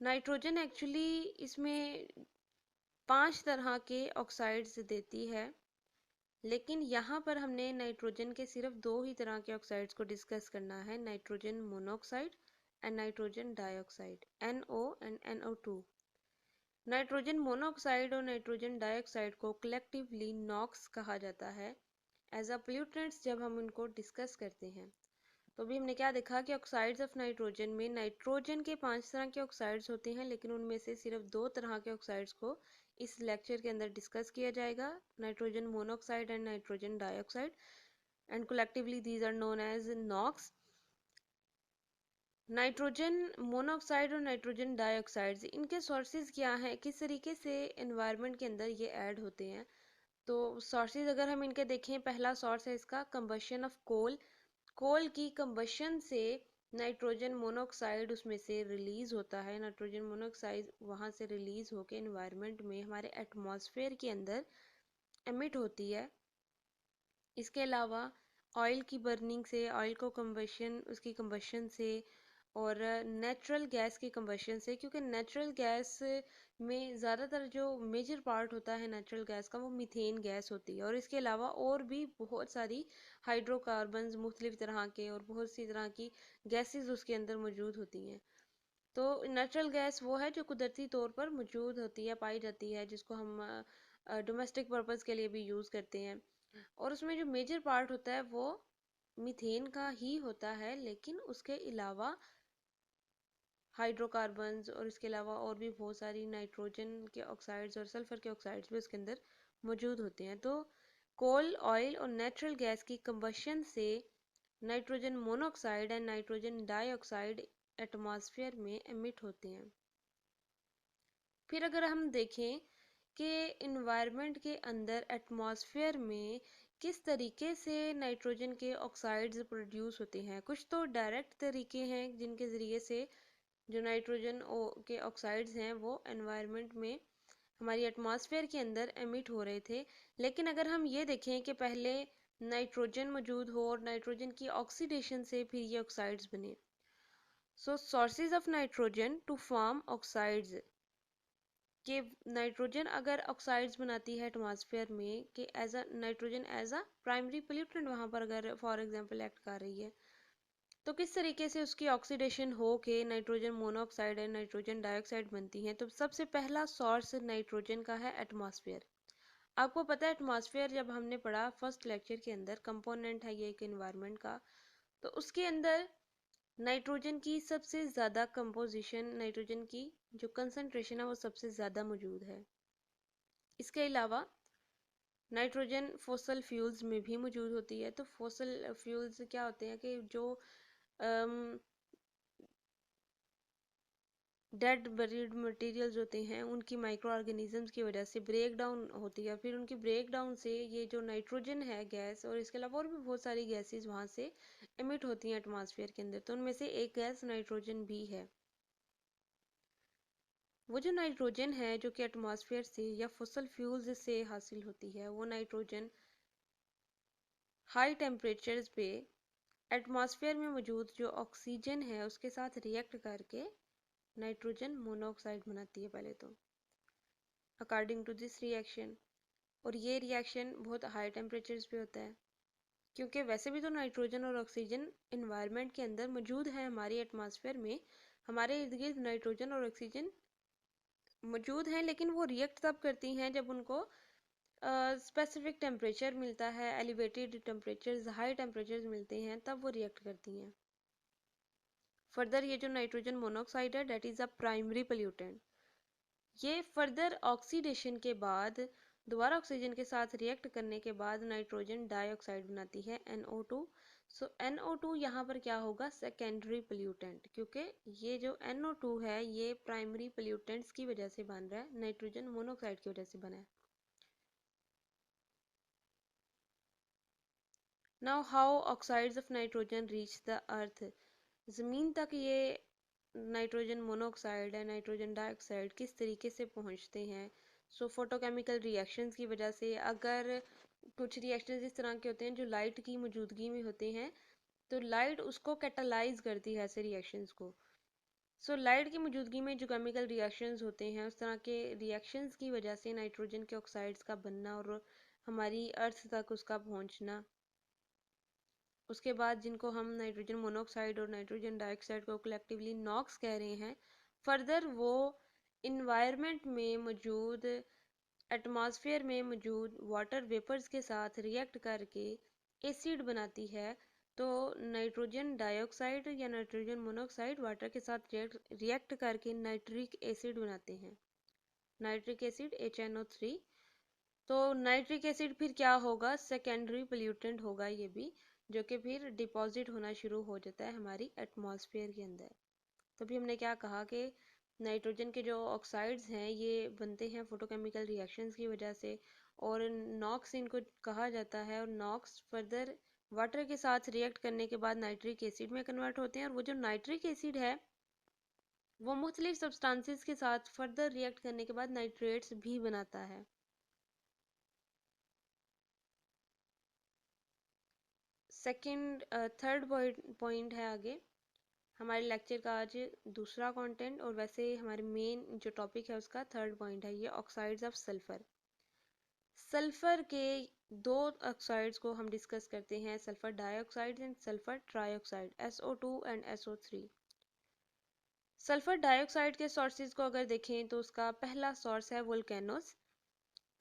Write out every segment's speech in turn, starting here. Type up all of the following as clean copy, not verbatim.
Nitrogen actually इसमें 5 तरह के ऑक्साइड्स देती है, लेकिन यहाँ पर हमने नाइट्रोजन के सिर्फ 2 ही तरह के ऑक्साइड्स को डिस्कस करना है, nitrogen monoxide and nitrogen dioxide, NO and NO2। Nitrogen monoxide और नाइट्रोजन डाइऑक्साइड को कलेक्टिवली नॉक्स कहा जाता है एज अ पोल्यूटेंट्स जब हम उनको डिस्कस करते हैं। तो अभी हमने क्या देखा कि ऑक्साइड्स ऑफ नाइट्रोजन में नाइट्रोजन के 5 तरह के ऑक्साइड्स होते हैं, लेकिन उनमें से सिर्फ 2 तरह के ऑक्साइड्स को इस लेक्चर के अंदर डिस्कस किया जाएगा, nitrogen monoxide and nitrogen dioxide, and collectively these are known as NOx। Nitrogen monoxide और नाइट्रोजन डाइऑक्साइड्स, इनके सोर्सेज क्या हैं, किस तरीके से एनवायरनमेंट के अंदर ये ऐड होते हैं। तो सोर्सेज अगर हम इनके देखें, पहला सोर्स है इसका कंबशन ऑफ कोल। कोल की कंबशन से नाइट्रोजन मोनोऑक्साइड उसमें से रिलीज होता है, नाइट्रोजन मोनोऑक्साइड वहाँ से रिलीज होकर एनवायरनमेंट में हमारे एटमॉस्फेयर के अंदर एमिट होती है। इसके अलावा ऑयल की बर्निंग से, ऑयल को कंबशन, उसकी कंबशन से, और नेचुरल गैस की कंबशन से, क्योंकि नेचुरल गैस में ज़्यादातर जो मेजर पार्ट होता है नेचुरल गैस का वो मीथेन गैस होती है, और इसके अलावा और भी बहुत सारी हाइड्रोकार्बन्स मुख्तलिफ तरह के और बहुत सी तरह की गैसेस उसके अंदर मौजूद होती हैं। तो नेचुरल गैस वो है जो कुदरती तौर पर मौजूद होती है, पाई जाती है, जिसको हम डोमेस्टिक पर्पज़ के लिए भी यूज़ करते हैं, और उसमें जो मेजर पार्ट होता है वो मीथेन का ही होता है, लेकिन उसके अलावा हाइड्रोकार्बन्स और इसके अलावा और भी बहुत सारी नाइट्रोजन के ऑक्साइड्स और सल्फर के ऑक्साइड्स भी उसके अंदर मौजूद होते हैं। तो कोल, ऑयल और नेचुरल गैस की कंबशन से nitrogen monoxide and nitrogen dioxide atmosphere में एमिट होते हैं। फिर अगर हम देखें कि इन्वायरमेंट के अंदर एटमॉस्फेयर में किस तरीके से नाइट्रोजन के ऑक्साइड्स प्रोड्यूस होते हैं, कुछ तो डायरेक्ट तरीके हैं जिनके ज़रिए से जो नाइट्रोजन के ऑक्साइड्स हैं वो एनवायरनमेंट में हमारी एटमॉस्फेयर के अंदर एमिट हो रहे थे। लेकिन अगर हम ये देखें कि पहले नाइट्रोजन मौजूद हो और नाइट्रोजन की ऑक्सीडेशन से फिर ये ऑक्साइड्स बने। So sources of nitrogen to form oxides, कि नाइट्रोजन अगर ऑक्साइड्स बनाती है एटमॉस्फेयर में, कि as a nitrogen as a primary pollutant वहाँ पर अगर फॉर एग्जांपल एक्ट कर रही है, तो किस तरीके से उसकी ऑक्सीडेशन हो के nitrogen monoxide and nitrogen dioxide बनती हैं। तो सबसे पहला सोर्स नाइट्रोजन का है एटमॉस्फेयर। आपको पता है एटमॉस्फेयर जब हमने पढ़ा फर्स्ट लेक्चर के अंदर, कंपोनेंट है ये एक एनवायरनमेंट का, तो उसके अंदर नाइट्रोजन की सबसे ज़्यादा कंपोजिशन, नाइट्रोजन की जो कंसंट्रेशन है वो सबसे ज़्यादा मौजूद है। इसके अलावा नाइट्रोजन फॉसल फ्यूल्स में भी मौजूद होती है। तो फॉसल फ्यूल्स क्या होते हैं कि जो डेड बरीड मटेरियल्स होते हैं उनकी माइक्रो ऑर्गेनिजम्स की वजह से ब्रेक डाउन होती है, फिर उनकी ब्रेक डाउन से ये जो नाइट्रोजन है गैस, और इसके अलावा और भी बहुत सारी गैसेस वहाँ से एमिट होती हैं एटमॉस्फेयर के अंदर, तो उनमें से एक गैस नाइट्रोजन भी है। वो जो नाइट्रोजन है जो कि एटमॉस्फेयर से या फॉसल फ्यूल्स से हासिल होती है, वो नाइट्रोजन हाई टेम्परेचर्स पे एटमॉस्फेयर में मौजूद जो ऑक्सीजन है उसके साथ रिएक्ट करके नाइट्रोजन मोनोऑक्साइड बनाती है पहले तो, अकॉर्डिंग टू दिस रिएक्शन। और ये रिएक्शन बहुत हाई टेम्परेचर्स पे होता है, क्योंकि वैसे भी तो नाइट्रोजन और ऑक्सीजन इन्वायरमेंट के अंदर मौजूद है, हमारी एटमॉस्फेयर में हमारे इर्द गिर्द नाइट्रोजन और ऑक्सीजन मौजूद हैं, लेकिन वो रिएक्ट तब करती हैं जब उनको स्पेसिफिक टेम्परेचर मिलता है, एलिवेटेड टेम्परेचर्स, हाई टेम्परेचर्स मिलते हैं, तब वो रिएक्ट करती हैं। फर्दर ये जो नाइट्रोजन मोनोऑक्साइड है that is a primary pollutant, ये फर्दर ऑक्सीडेशन के बाद दोबारा ऑक्सीजन के साथ रिएक्ट करने के बाद नाइट्रोजन डाइऑक्साइड बनाती है NO2। सो NO2 यहाँ पर क्या होगा, सेकेंडरी पोल्यूटेंट, क्योंकि ये जो NO2 है ये प्राइमरी पोल्यूटेंट्स की वजह से बन रहा है, नाइट्रोजन मोनोऑक्साइड की वजह से बना है। Now how oxides of nitrogen reach the earth, ज़मीन तक ये नाइट्रोजन मोनोऑक्साइड है, नाइट्रोजन डाइऑक्साइड किस तरीके से पहुंचते हैं। सो फोटोकेमिकल रिएक्शंस की वजह से, अगर कुछ रिएक्शंस इस तरह के होते हैं जो लाइट की मौजूदगी में होते हैं, तो लाइट उसको कैटालाइज करती है ऐसे रिएक्शंस को, लाइट की मौजूदगी में जो केमिकल रिएक्शंस होते हैं, उस तरह के रिएक्शंस की वजह से नाइट्रोजन के ऑक्साइड्स का बनना और हमारी अर्थ तक उसका पहुंचना, उसके बाद जिनको हम नाइट्रोजन मोनोऑक्साइड और नाइट्रोजन डाइऑक्साइड को कलेक्टिवली नॉक्स कह रहे हैं, फर्दर वो इन्वायरमेंट में मौजूद, एटमॉस्फेयर में मौजूद वाटर वेपर्स के साथ रिएक्ट करके एसिड बनाती है। तो नाइट्रोजन डाइऑक्साइड या नाइट्रोजन मोनोऑक्साइड वाटर के साथ रिएक्ट करके नाइट्रिक एसिड बनाते हैं, नाइट्रिक एसिड HNO3। तो नाइट्रिक एसिड फिर क्या होगा, सेकेंडरी पोल्यूटेंट होगा ये भी, जो कि फिर डिपॉजिट होना शुरू हो जाता है हमारी एटमॉस्फेयर के अंदर। तभी हमने क्या कहा कि नाइट्रोजन के जो ऑक्साइड्स हैं ये बनते हैं फोटोकेमिकल रिएक्शंस की वजह से, और नॉक्स इनको कहा जाता है, और नॉक्स फर्दर वाटर के साथ रिएक्ट करने के बाद नाइट्रिक एसिड में कन्वर्ट होते हैं, और वो जो नाइट्रिक एसिड है वो मुख्तलिफ सब्सटेंसेस के साथ फर्दर रिएक्ट करने के बाद नाइट्रेट्स भी बनाता है। सेकंड थर्ड पॉइंट है आगे हमारे लेक्चर का आज दूसरा कंटेंट, और वैसे हमारे मेन जो टॉपिक है उसका थर्ड पॉइंट है ये ऑक्साइड्स ऑफ सल्फर। सल्फर के दो ऑक्साइड्स को हम डिस्कस करते हैं, sulphur dioxide and sulphur trioxide, SO2 and SO3। Sulphur dioxide के सोर्सेज को अगर देखें तो उसका पहला सोर्स है वोल्केनोज।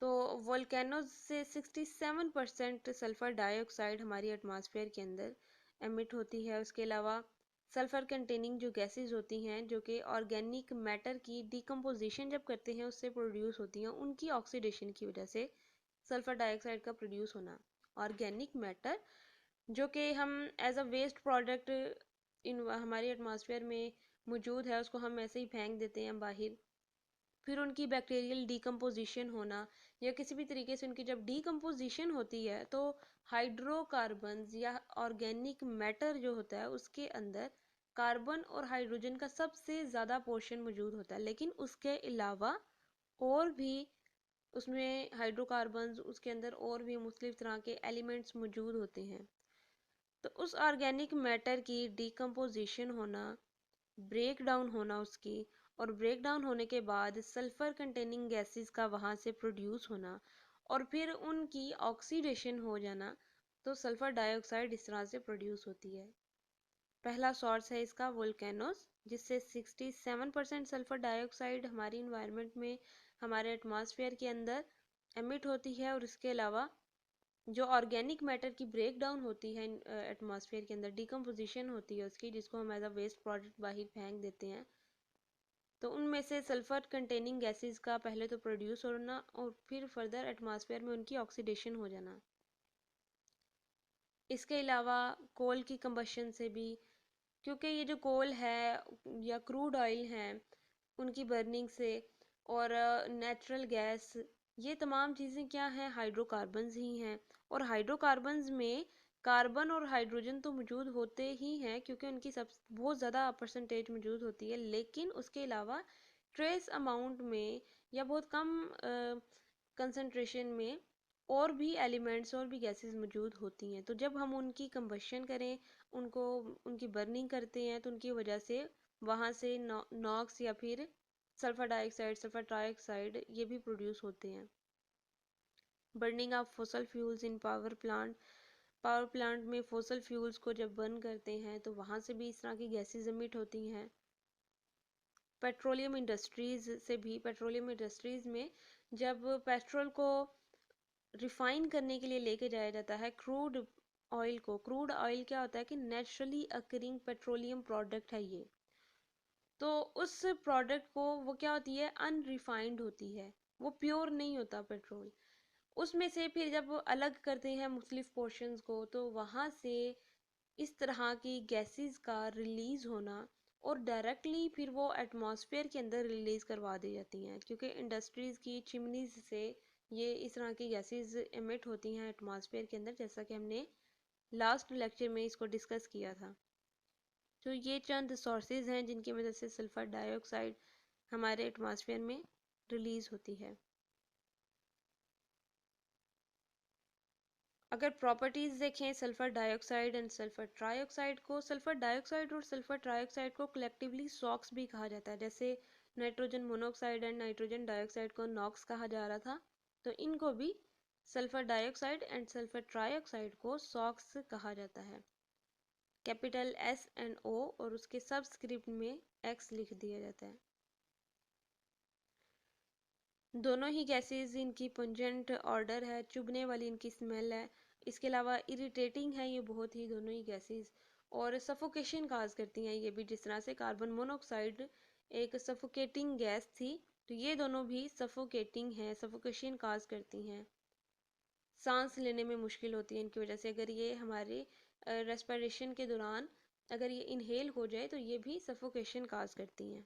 तो वोल्केनोज से 67% सल्फर डाइऑक्साइड हमारी एटमॉस्फेयर के अंदर एमिट होती है। उसके अलावा सल्फर कंटेनिंग जो गैसेस होती हैं, जो कि ऑर्गेनिक मैटर की डिकम्पोजिशन जब करते हैं उससे प्रोड्यूस होती हैं, उनकी ऑक्सीडेशन की वजह से सल्फर डाइऑक्साइड का प्रोड्यूस होना। ऑर्गेनिक मैटर जो कि हम as a waste product in हमारी एटमॉस्फेयर में मौजूद है, उसको हम ऐसे ही फेंक देते हैं बाहर, फिर उनकी बैक्टीरियल डिकम्पोजिशन होना या किसी भी तरीके से उनकी जब डिकम्पोजिशन होती है तो हाइड्रोकार्बन्स या ऑर्गेनिक मैटर जो होता है उसके अंदर कार्बन और हाइड्रोजन का सबसे ज़्यादा पोर्शन मौजूद होता है, लेकिन उसके अलावा और भी उसमें हाइड्रोकार्बन्स, उसके अंदर और भी मुख्तलिफ तरह के एलिमेंट्स मौजूद होते हैं। तो उस ऑर्गेनिक मैटर की डिकम्पोजिशन होना, ब्रेक डाउन होना उसकी, और ब्रेक डाउन होने के बाद सल्फर कंटेनिंग गैसेस का वहाँ से प्रोड्यूस होना और फिर उनकी ऑक्सीडेशन हो जाना, तो सल्फर डाइऑक्साइड इस तरह से प्रोड्यूस होती है। पहला सोर्स है इसका वोल्केनोस, जिससे 67% सल्फर डाइऑक्साइड हमारी इन्वायरमेंट में, हमारे एटमॉस्फेयर के अंदर एमिट होती है, और इसके अलावा जो ऑर्गेनिक मैटर की ब्रेक डाउन होती है एटमॉस्फेयर के अंदर, डिकम्पोजिशन होती है उसकी, जिसको हम एज अ वेस्ट प्रोडक्ट बाहर फेंक देते हैं, तो उनमें से सल्फर कंटेनिंग गैसेस का पहले तो प्रोड्यूस होना और फिर फर्दर एटमॉस्फेयर में उनकी ऑक्सीडेशन हो जाना। इसके अलावा कोल की कंबशन से भी, क्योंकि ये जो कोल है या क्रूड ऑयल है उनकी बर्निंग से, और नेचुरल गैस, ये तमाम चीज़ें क्या हैं, हाइड्रोकार्बन्स ही हैं। और हाइड्रोकार्बन्स में कार्बन और हाइड्रोजन तो मौजूद होते ही हैं क्योंकि उनकी सब बहुत ज़्यादा परसेंटेज मौजूद होती है, लेकिन उसके अलावा ट्रेस अमाउंट में या बहुत कम कंसंट्रेशन में और भी एलिमेंट्स और भी गैसेस मौजूद होती हैं। तो जब हम उनकी कंबशन करें, उनको उनकी बर्निंग करते हैं, तो उनकी वजह से वहाँ से नॉक्स या फिर सल्फर डाइऑक्साइड, सल्फर ट्राइऑक्साइड ये भी प्रोड्यूस होते हैं। Burning of fossil fuels in power plant में फॉसल फ्यूल्स को जब बर्न करते हैं तो वहाँ से भी इस तरह की गैसेज एमिट होती हैं। पेट्रोलियम इंडस्ट्रीज से भी, पेट्रोलियम इंडस्ट्रीज में जब पेट्रोल को रिफाइन करने के लिए लेके जाया जाता है क्रूड ऑयल को, क्रूड ऑयल क्या होता है कि नेचुरली अकरिंग पेट्रोलियम प्रोडक्ट है ये, तो उस प्रोडक्ट को वो क्या होती है, अनरिफाइंड होती है, वो प्योर नहीं होता पेट्रोल। उसमें से फिर जब अलग करते हैं मुख्तलिफ पोर्शंस को, तो वहाँ से इस तरह की गैसेस का रिलीज होना और डायरेक्टली फिर वो एटमॉस्फेयर के अंदर रिलीज करवा दी जाती हैं, क्योंकि इंडस्ट्रीज की चिमनीज से ये इस तरह की गैसेस एमिट होती हैं एटमॉस्फेयर के अंदर, जैसा कि हमने लास्ट लेक्चर में इसको डिस्कस किया था। तो ये चंद सोर्सेज हैं जिनकी वजह से सल्फर डाइऑक्साइड हमारे एटमॉस्फेयर में रिलीज होती है। अगर प्रॉपर्टीज देखें sulphur dioxide and sulphur trioxide को, सल्फर डाइऑक्साइड और सल्फर ट्राइऑक्साइड को कलेक्टिवली सॉक्स भी कहा जाता है। जैसे nitrogen monoxide and nitrogen dioxide को नॉक्स कहा जा रहा था, तो इनको भी sulphur dioxide and sulphur trioxide को सॉक्स कहा जाता है। कैपिटल एस एंड ओ और उसके सबस्क्रिप्ट में एक्स लिख दिया जाता है। दोनों ही गैसेस इनकी पुंजेंट ऑर्डर है, चुभने वाली इनकी स्मेल है, इसके अलावा इरिटेटिंग है ये बहुत ही दोनों ही गैसेस, और सफोकेशन काज करती हैं ये भी। जिस तरह से कार्बन मोनोऑक्साइड एक सफोकेटिंग गैस थी, तो ये दोनों भी सफोकेटिंग हैं, सफोकेशन काज करती हैं, सांस लेने में मुश्किल होती है इनकी वजह से। अगर ये हमारे रेस्पिरेशन के दौरान अगर ये इनहेल हो जाए तो ये भी सफोकेशन काज करती हैं।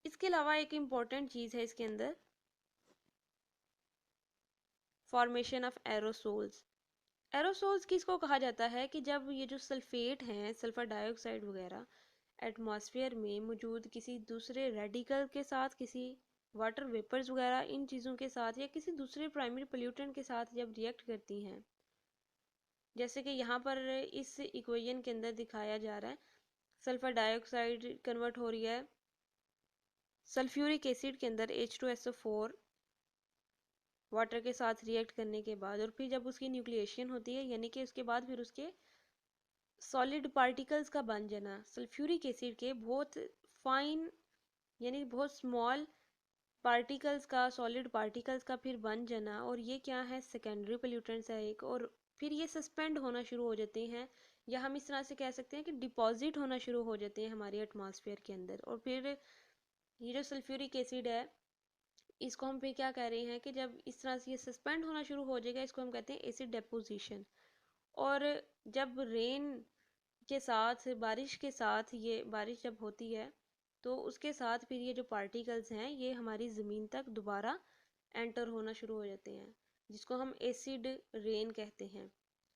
इसके अलावा एक इम्पॉर्टेंट चीज़ है इसके अंदर, फॉर्मेशन ऑफ एरोसोल्स। एरोसोल्स किसको कहा जाता है कि जब ये जो सल्फेट हैं, सल्फर डाइऑक्साइड वगैरह, एटमॉस्फेयर में मौजूद किसी दूसरे रेडिकल के साथ, किसी वाटर वेपर्स वगैरह इन चीज़ों के साथ, या किसी दूसरे प्राइमरी पोल्यूटेंट के साथ जब रिएक्ट करती हैं, जैसे कि यहाँ पर इस इक्वेशन के अंदर दिखाया जा रहा है, सल्फर डाइऑक्साइड कन्वर्ट हो रही है सल्फ्यूरिक एसिड के अंदर H2SO4 वाटर के साथ रिएक्ट करने के बाद, और फिर जब उसकी न्यूक्लिएशन होती है, यानी कि उसके बाद फिर उसके सॉलिड पार्टिकल्स का बन जाना, सल्फ्यूरिक एसिड के बहुत फाइन यानी बहुत स्मॉल पार्टिकल्स का, सॉलिड पार्टिकल्स का फिर बन जाना, और ये क्या है, सेकेंडरी पोल्यूटेंट्स है एक, और फिर ये सस्पेंड होना शुरू हो जाते हैं, या हम इस तरह से कह सकते हैं कि डिपॉजिट होना शुरू हो जाते हैं हमारे एटमॉस्फेयर के अंदर। और फिर ये जो सल्फ्यूरिक एसिड है, इसको हम फिर क्या कह रहे हैं कि जब इस तरह से ये सस्पेंड होना शुरू हो जाएगा, इसको हम कहते हैं एसिड डेपोजिशन। और जब रेन के साथ, बारिश के साथ, ये बारिश जब होती है तो उसके साथ फिर ये जो पार्टिकल्स हैं ये हमारी ज़मीन तक दोबारा एंटर होना शुरू हो जाते हैं, जिसको हम एसिड रेन कहते हैं।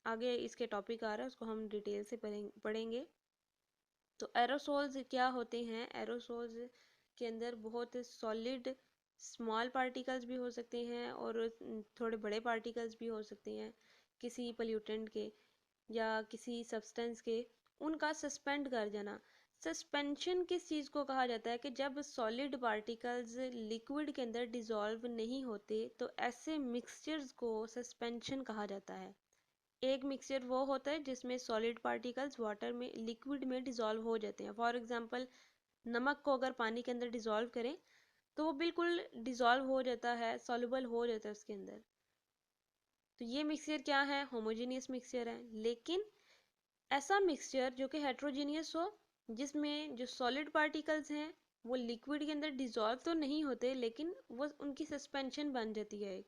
आगे इसके टॉपिक आ रहा है, उसको हम डिटेल से पढ़ेंगे। तो एरोसोल्स क्या होते हैं, एरोसोल्स के अंदर बहुत सॉलिड स्मॉल पार्टिकल्स भी हो सकते हैं और थोड़े बड़े पार्टिकल्स भी हो सकते हैं किसी पोल्यूटेंट के या किसी सब्सटेंस के, उनका सस्पेंड कर जाना। सस्पेंशन किस चीज़ को कहा जाता है कि जब सॉलिड पार्टिकल्स लिक्विड के अंदर डिसॉल्व नहीं होते, तो ऐसे मिक्सचर्स को सस्पेंशन कहा जाता है। एक मिक्सचर वो होता है जिसमें सॉलिड पार्टिकल्स वाटर में, लिक्विड में डिसॉल्व हो जाते हैं। फॉर एग्जांपल, नमक को अगर पानी के अंदर डिसॉल्व करें तो वो बिल्कुल डिसॉल्व हो जाता है, सॉल्युबल हो जाता है उसके अंदर। तो ये मिक्सचर क्या है, होमोजेनियस मिक्सचर है। लेकिन ऐसा मिक्सचर जो कि हेट्रोजीनियस हो, जिसमें जो सॉलिड पार्टिकल्स हैं वो लिक्विड के अंदर डिसॉल्व तो नहीं होते, लेकिन वो उनकी सस्पेंशन बन जाती है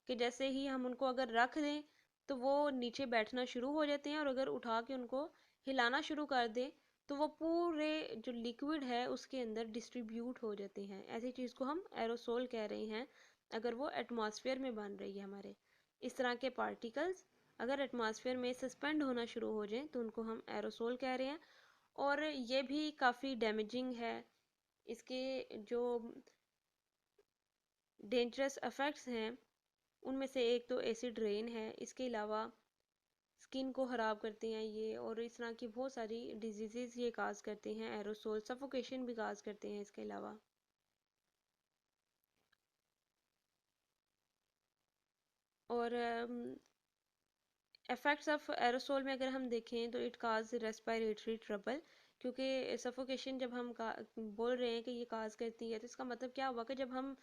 कि जैसे ही हम उनको अगर रख दें तो वो नीचे बैठना शुरू हो जाते हैं, और अगर उठा के उनको हिलाना शुरू कर दें तो वो पूरे जो लिक्विड है उसके अंदर डिस्ट्रीब्यूट हो जाते हैं। ऐसी चीज़ को हम एरोसोल कह रहे हैं अगर वो एटमॉस्फेयर में बन रही है हमारे। इस तरह के पार्टिकल्स अगर एटमॉस्फेयर में सस्पेंड होना शुरू हो जाए तो उनको हम एरोसोल कह रहे हैं। और ये भी काफ़ी डैमेजिंग है। इसके जो डेंजरस इफ़ेक्ट्स हैं उनमें से एक तो एसिड रेन है, इसके अलावा स्किन को ख़राब करते हैं ये, और इस तरह की बहुत सारी डिजीज़ ये काज करते हैं। एरोसोल सफोकेशन भी काज करते हैं इसके अलावा। और इफ़ेक्ट्स ऑफ एरोसोल में अगर हम देखें तो इट काज रेस्पिरेटरी ट्रबल, क्योंकि सफोकेशन जब हम बोल रहे हैं कि ये काज करती है, तो इसका मतलब क्या हुआ कि जब हम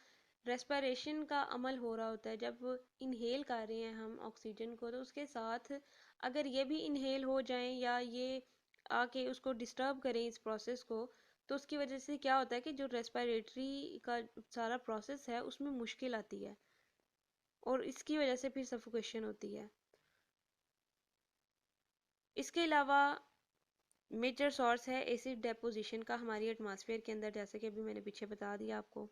रेस्पिरेशन का अमल हो रहा होता है, जब इनहेल कर रहे हैं हम ऑक्सीजन को, तो उसके साथ अगर ये भी इनहेल हो जाएं या ये आके उसको डिस्टर्ब करें इस प्रोसेस को, तो उसकी वजह से क्या होता है कि जो रेस्पिरेटरी का सारा प्रोसेस है उसमें मुश्किल आती है, और इसकी वजह से फिर सफोकेशन होती है। इसके अलावा मेजर सोर्स है एसिड डेपोजिशन का हमारी एटमॉस्फेयर के अंदर, जैसे कि अभी मैंने पीछे बता दिया आपको।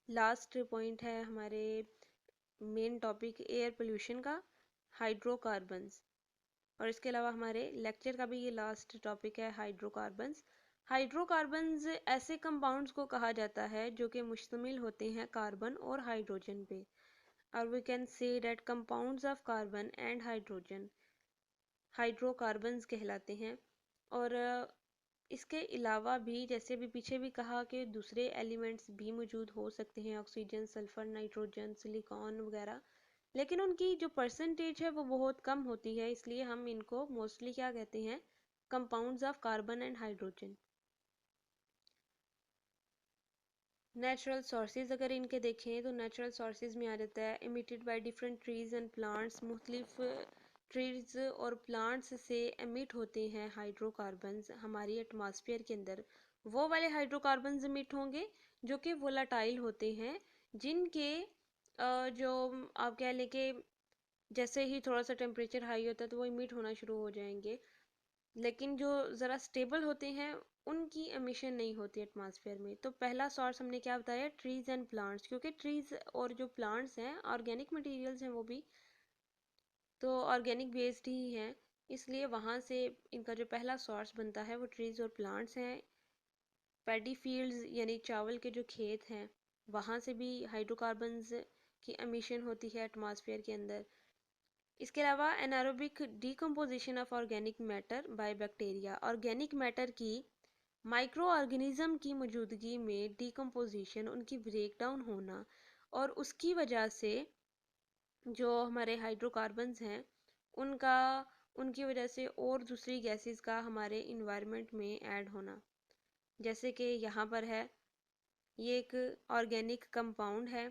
लास्ट पॉइंट है हमारे मेन टॉपिक एयर पोल्यूशन का, हाइड्रोकार्बन्स। और इसके अलावा हमारे लेक्चर का भी ये लास्ट टॉपिक है, हाइड्रोकार्बन्स। हाइड्रोकार्बन्स ऐसे कंपाउंड्स को कहा जाता है जो कि मुश्तमिल होते हैं कार्बन और हाइड्रोजन पे, और we can say that compounds of carbon and hydrogen hydrocarbons कहलाते हैं। और इसके अलावा भी, जैसे भी पीछे भी कहा, कि दूसरे एलिमेंट्स भी मौजूद हो सकते हैं, ऑक्सीजन, सल्फर, नाइट्रोजन, सिलिकॉन वगैरह, लेकिन उनकी जो परसेंटेज है वो बहुत कम होती है, इसलिए हम इनको मोस्टली क्या कहते हैं, compounds of carbon and hydrogen. Natural sources अगर इनके देखें तो नेचुरल सोर्सेज में आ जाता है emitted by different trees and plants, मुख्तलिफ ट्रीज और प्लांट्स से एमिट होते हैं हाइड्रोकार्बन्स हमारी एटमॉस्फेयर के अंदर। वो वाले हाइड्रोकार्बन्स एमिट होंगे जो कि वोलाटाइल होते हैं, जिनके जो आप कह लें कि जैसे ही थोड़ा सा टेम्परेचर हाई होता है तो वो इमिट होना शुरू हो जाएंगे, लेकिन जो ज़रा स्टेबल होते हैं उनकी एमिशन नहीं होती एटमॉस्फेयर में। तो पहला सोर्स हमने क्या बताया, ट्रीज एंड प्लांट्स, क्योंकि ट्रीज और जो प्लांट्स हैं ऑर्गेनिक मटेरियल्स हैं, वो भी तो ऑर्गेनिक बेस्ड ही हैं, इसलिए वहाँ से इनका जो पहला सोर्स बनता है वो ट्रीज और प्लांट्स हैं। पैडी फील्ड्स यानी चावल के जो खेत हैं, वहाँ से भी हाइड्रोकार्बन्स की एमिशन होती है एटमॉस्फेयर के अंदर। इसके अलावा anaerobic decomposition of organic matter by bacteria, organic matter की माइक्रो ऑर्गेनिज्म की मौजूदगी में डिकम्पोजिशन, उनकी ब्रेकडाउन होना, और उसकी वजह से जो हमारे हाइड्रोकार्बन्स हैं उनका उनकी वजह से और दूसरी गैसेस का हमारे इन्वायरमेंट में ऐड होना। जैसे कि यहाँ पर है, ये एक ऑर्गेनिक कंपाउंड है,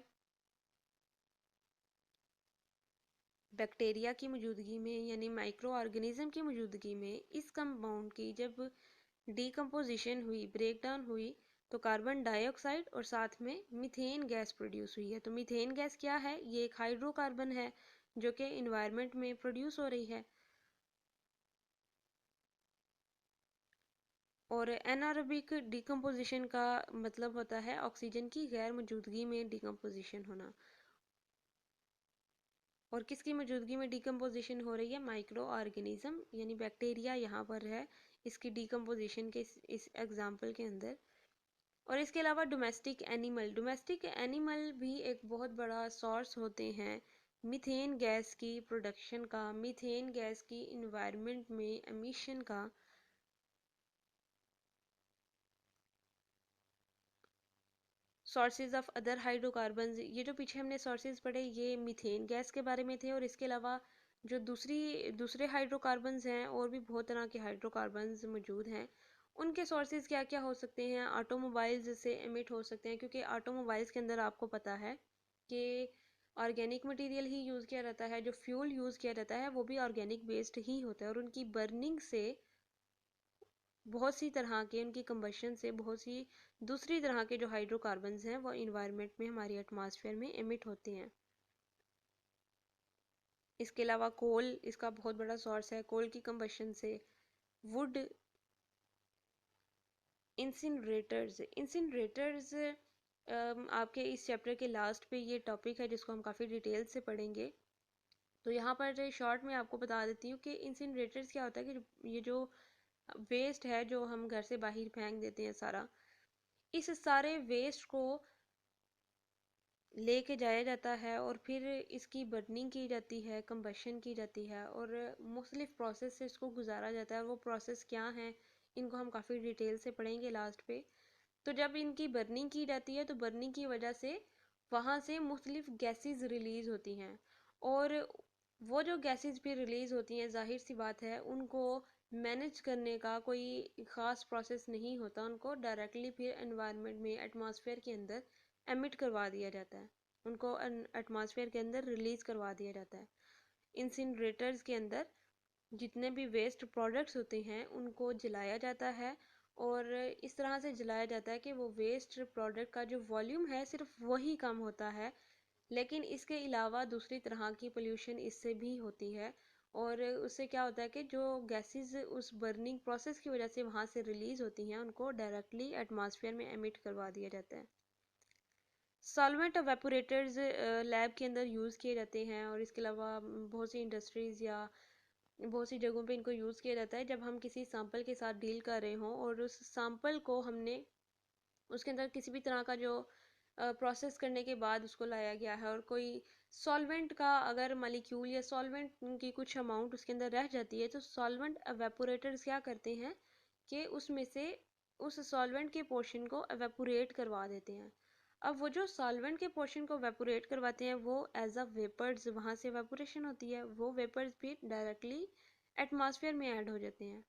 बैक्टीरिया की मौजूदगी में यानी माइक्रो ऑर्गेनिज्म की मौजूदगी में इस कंपाउंड की जब डीकम्पोजिशन हुई, ब्रेकडाउन हुई, तो कार्बन डाइऑक्साइड और साथ में मीथेन गैस प्रोड्यूस हुई है। तो मीथेन गैस क्या है, ये एक हाइड्रोकार्बन है जो कि इन्वायरमेंट में प्रोड्यूस हो रही है। और एनारोबिक डिकम्पोजिशन का मतलब होता है ऑक्सीजन की गैर मौजूदगी में डिकम्पोजिशन होना। और किसकी मौजूदगी में डिकम्पोजिशन हो रही है, माइक्रो ऑर्गेनिज्म यानी बैक्टीरिया यहाँ पर है इसकी डिकम्पोजिशन के इस एग्जाम्पल के अंदर। और इसके अलावा डोमेस्टिक एनिमल भी एक बहुत बड़ा सोर्स होते हैं मीथेन गैस की प्रोडक्शन का, मीथेन गैस की इन्वायरमेंट में एमिशन का। सोर्सेज ऑफ अदर हाइड्रोकार्बन्स, ये जो पीछे हमने सोर्सेज पढ़े ये मीथेन गैस के बारे में थे, और इसके अलावा जो दूसरे हाइड्रोकार्बन्स हैं, और भी बहुत तरह के हाइड्रोकार्बन्स मौजूद हैं, उनके सोर्सेज क्या क्या हो सकते हैं। ऑटोमोबाइल्स से एमिट हो सकते हैं, क्योंकि ऑटोमोबाइल्स के अंदर आपको पता है कि ऑर्गेनिक मटेरियल ही यूज़ किया जाता है, जो फ्यूल यूज़ किया जाता है वो भी ऑर्गेनिक बेस्ड ही होता है, और उनकी बर्निंग से बहुत सी तरह के, उनकी कंबशन से बहुत सी दूसरी तरह के जो हाइड्रोकार्बन्स हैं वो इन्वायरमेंट में हमारी एटमॉस्फेयर में एमिट होते हैं। इसके अलावा कोल इसका बहुत बड़ा सोर्स है, कोल की कंबशन से वुड, इंसिनरेटर्स आपके इस चैप्टर के लास्ट पे ये टॉपिक है जिसको हम काफ़ी डिटेल से पढ़ेंगे। तो यहाँ पर शॉर्ट में आपको बता देती हूँ कि इंसिनरेटर्स क्या होता है कि ये जो वेस्ट है जो हम घर से बाहर फेंक देते हैं सारा, इस सारे वेस्ट को लेके जाया जाता है और फिर इसकी बर्निंग की जाती है, कंबशन की जाती है, और मुख्तलिफ प्रोसेस से इसको गुजारा जाता है। वो प्रोसेस क्या हैं इनको हम काफ़ी डिटेल से पढ़ेंगे लास्ट पे। तो जब इनकी बर्निंग की जाती है तो बर्निंग की वजह से वहाँ से मुख्तलिफ गैसेस रिलीज़ होती हैं, और वो जो गैसेस भी रिलीज़ होती हैं जाहिर सी बात है उनको मैनेज करने का कोई ख़ास प्रोसेस नहीं होता, उनको डायरेक्टली फिर एनवायरनमेंट में एटमॉस्फेयर के अंदर एमिट करवा दिया जाता है, उनको एटमॉस्फेयर के अंदर रिलीज़ करवा दिया जाता है। इंसिनरेटर्स के अंदर जितने भी वेस्ट प्रोडक्ट्स होते हैं उनको जलाया जाता है, और इस तरह से जलाया जाता है कि वो वेस्ट प्रोडक्ट का जो वॉल्यूम है सिर्फ वही कम होता है, लेकिन इसके अलावा दूसरी तरह की पोल्यूशन इससे भी होती है। और उससे क्या होता है कि जो गैसेस उस बर्निंग प्रोसेस की वजह से वहाँ से रिलीज़ होती हैं उनको डायरेक्टली एटमॉस्फेयर में एमिट करवा दिया जाता है। सॉल्वेंट एवेपोरेटर्स लैब के अंदर यूज़ किए जाते हैं, और इसके अलावा बहुत सी इंडस्ट्रीज़ या बहुत सी जगहों पे इनको यूज़ किया जाता है जब हम किसी सैंपल के साथ डील कर रहे हों और उस सैंपल को हमने उसके अंदर किसी भी तरह का जो प्रोसेस करने के बाद उसको लाया गया है और कोई सॉल्वेंट का अगर मॉलिक्यूल या सॉल्वेंट की कुछ अमाउंट उसके अंदर रह जाती है तो सॉल्वेंट एवेपोरेटर्स क्या करते हैं कि उसमें से उस सॉल्वेंट के पोर्शन को एवेपोरेट करवा देते हैं। अब वो जो सॉल्वेंट के पोर्शन को एवेपोरेट करवाते हैं वो एज अ वेपर्स वहाँ से एवेपोरेशन होती है, वो वेपर्स भी डायरेक्टली एटमॉस्फेयर में ऐड हो जाते हैं।